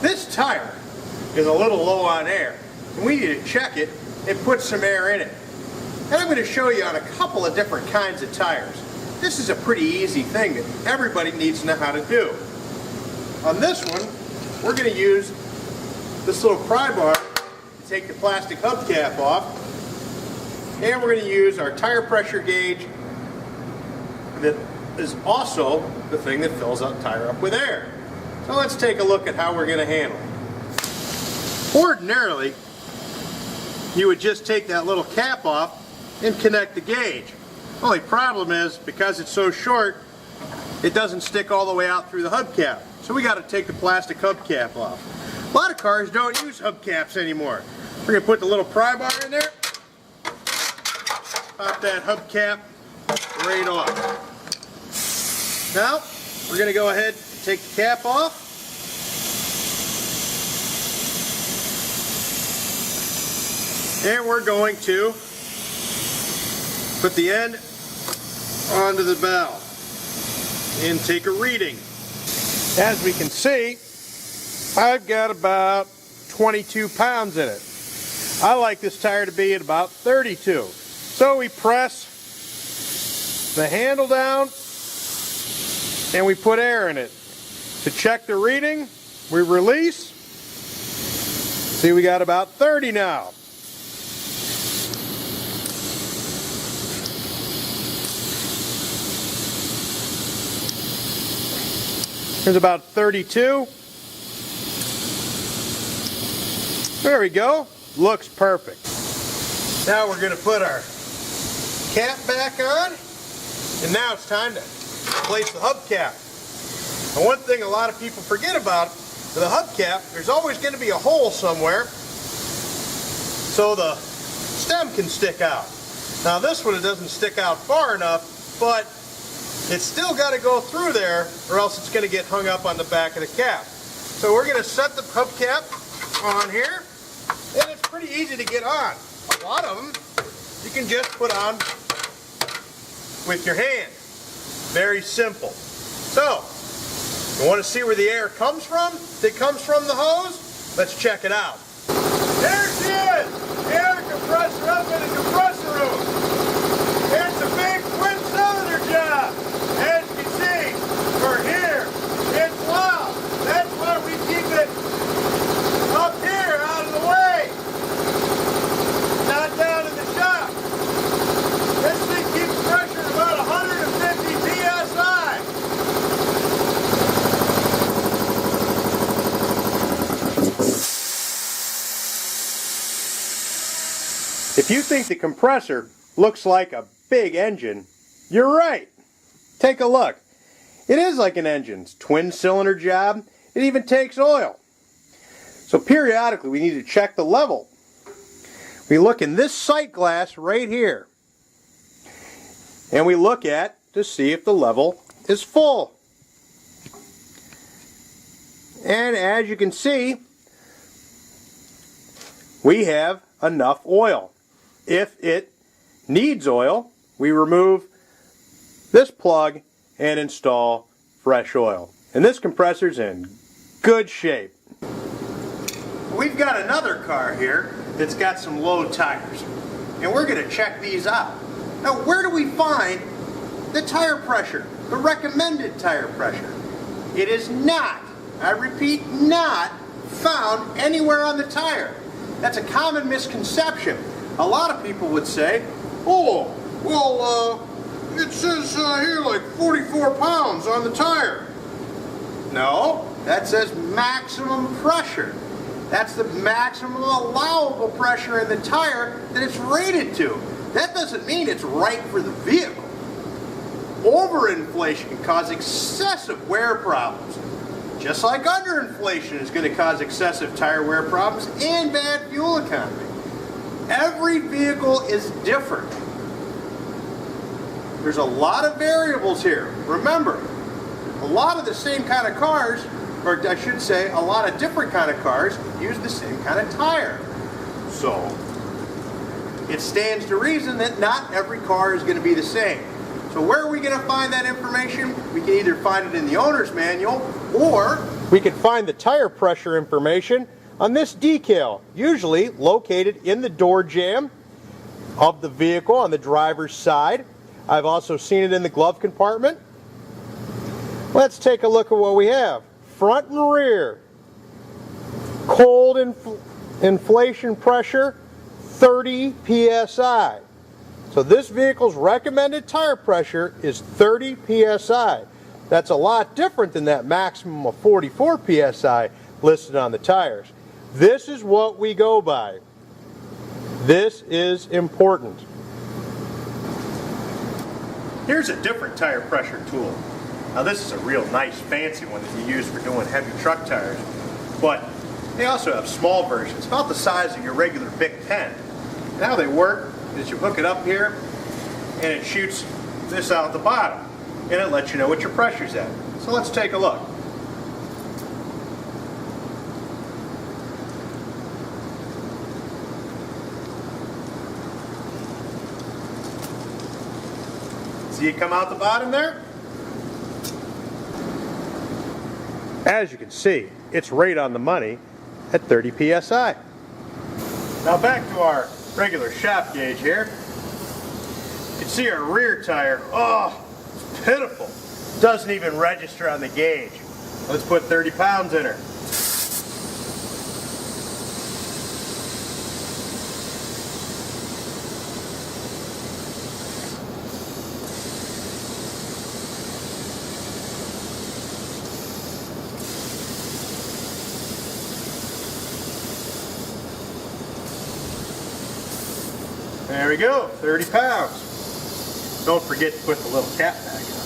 This tire is a little low on air, and we need to check it and put some air in it. And I'm going to show you on a couple of different kinds of tires. This is a pretty easy thing that everybody needs to know how to do. On this one, we're going to use this little pry bar to take the plastic hubcap off, and we're going to use our tire pressure gauge that is also the thing that fills that tire up with air. So let's take a look at how we're going to handle it. Ordinarily, you would just take that little cap off and connect the gauge. Only problem is, because it's so short, it doesn't stick all the way out through the hubcap. So we got to take the plastic hubcap off. A lot of cars don't use hubcaps anymore. We're going to put the little pry bar in there, pop that hubcap right off. Now, we're going to go ahead and take the cap off. And we're going to put the end onto the valve and take a reading. As we can see, I've got about 22 pounds in it. I like this tire to be at about 32. So we press the handle down and we put air in it. To check the reading, we release. See, we got about 30 now. Here's about 32. There we go. Looks perfect. Now we're going to put our cap back on, and now it's time to place the hubcap. And one thing a lot of people forget about the hubcap, there's always going to be a hole somewhere so the stem can stick out. Now this one, it doesn't stick out far enough, but it's still got to go through there or else it's going to get hung up on the back of the cap. So we're going to set the hubcap on here, and it's pretty easy to get on. A lot of them you can just put on with your hand. Very simple. So, you want to see where the air comes from? If it comes from the hose, let's check it out. There she is! The air compressor up in the compressor room. It's a big twin cylinder job. As you can see, for here, it's loud. That's why we keep it up here, out of the way. Not down in the shop. This thing keeps pressure at about 150 psi. If you think the compressor looks like a big engine, you're right. Take a look. It is like an engine. It's a twin cylinder job. It even takes oil. So periodically we need to check the level. We look in this sight glass right here. And we look at to see if the level is full. And as you can see, we have enough oil. If it needs oil, we remove this plug and install fresh oil. And this compressor's in good shape. We've got another car here that's got some low tires, and we're going to check these out. Now, where do we find the tire pressure, the recommended tire pressure? It is not, I repeat, not found anywhere on the tire. That's a common misconception. A lot of people would say, oh, well, it says here like 44 pounds on the tire. No, that says maximum pressure. That's the maximum allowable pressure in the tire that it's rated to. That doesn't mean it's right for the vehicle. Overinflation can cause excessive wear problems. Just like underinflation is going to cause excessive tire wear problems and bad fuel economy. Every vehicle is different. There's a lot of variables here. Remember, a lot of the same kind of cars, or I should say, a lot of different kind of cars use the same kind of tire. So, it stands to reason that not every car is going to be the same. So where are we going to find that information? We can either find it in the owner's manual, or We can find the tire pressure information on this decal, usually located in the door jamb of the vehicle on the driver's side. I've also seen it in the glove compartment. Let's take a look at what we have. Front and rear. Cold inflation pressure, 30 psi. So this vehicle's recommended tire pressure is 30 psi. That's a lot different than that maximum of 44 psi listed on the tires. This is what we go by. This is important. Here's a different tire pressure tool. Now this is a real nice fancy one that you use for doing heavy truck tires, but they also have small versions, about the size of your regular Bic pen. And how they work is you hook it up here and it shoots this out the bottom and it lets you know what your pressure's at. So let's take a look. See it come out the bottom there? As you can see, it's right on the money at 30 psi. Now back to our regular shop gauge here. You can see our rear tire. Oh, it's pitiful. Doesn't even register on the gauge. Let's put 30 pounds in her. There we go, 30 pounds. Don't forget to put the little cap back in.